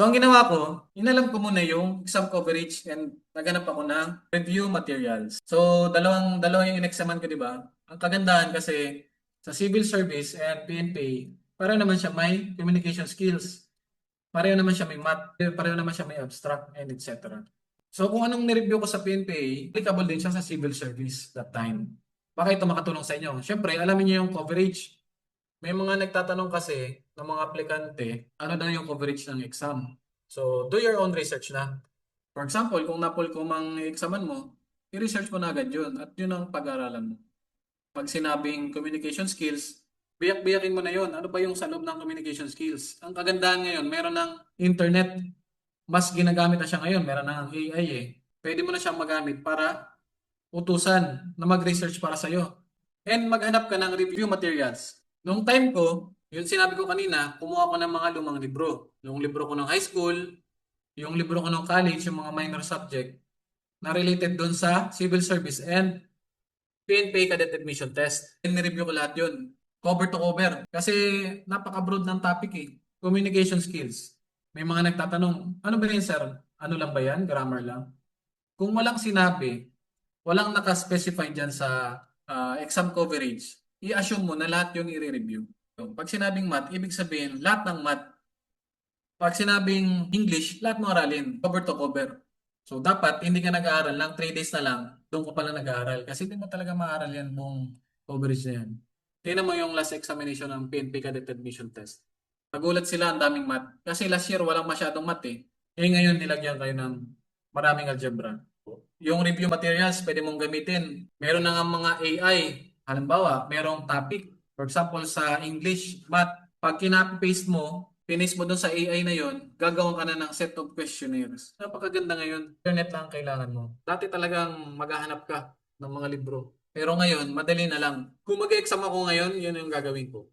So ang ginawa ko, inalam ko muna yung exam coverage and naghanap ako ng review materials. So dalawang yung in-examan ko, di ba? Ang kagandahan kasi sa civil service and PNP, para naman siya may communication skills. Pareho naman siya may math, pareho naman siya may abstract and etc. So kung anong nireview ko sa PNPA, applicable din siya sa civil service that time. Baka ito makatulong sa inyo. Siyempre, alamin niyo yung coverage. May mga nagtatanong kasi ng mga aplikante, ano daw yung coverage ng exam. So, do your own research na. For example, kung napol ko mang examan mo, i-research mo na agad yun at yun ang pag-aaralan mo. Pag sinabing communication skills, biyak-biyakin mo na yun. Ano ba yung sa loob ng communication skills? Ang kagandahan ngayon, meron ng internet. Mas ginagamit na siya ngayon. Meron ng AI eh. Pwede mo na siyang magamit para utusan na mag-research para sa'yo. And maghanap ka ng review materials. Nung time ko, yung sinabi ko kanina, kumuha ko ng mga lumang libro. Yung libro ko ng high school, yung libro ko ng college, yung mga minor subject na related doon sa civil service and PNPA Cadet Admission Test. And review ko lahat yun. Cover to cover. Kasi napaka-broad ng topic eh. Communication skills. May mga nagtatanong, ano ba yun sir? Ano lang ba yan? Grammar lang? Kung walang sinabi, walang nakaspecify dyan sa exam coverage, i-assume mo na lahat yung i-review. Pag sinabing math, ibig sabihin lahat ng math. Pag sinabing English, lahat mo aralin, cover to cover. So dapat hindi ka nag-aaral lang 3 days na lang, doon ka pala nag-aaral kasi hindi mo talaga maaral yan buong coverage na yan. Tingnan mo yung last examination ng PNP Cadet Admission Test. Nagulat sila ang daming math. Kasi last year walang masyadong math eh. Eh ngayon nilagyan kayo ng maraming algebra. Yung review materials pwede mong gamitin. Meron na nga mga AI. Halimbawa, merong topic. For example, sa English, math. Pag kinapy-paste mo, pinis mo doon sa AI na yon, gagawin ka na ng set of questionnaires. Napakaganda ngayon. Internet lang ang kailangan mo. Dati talagang maghahanap ka ng mga libro. Pero ngayon, madali na lang. Kung mag-exam ako ngayon, yun yung gagawin ko.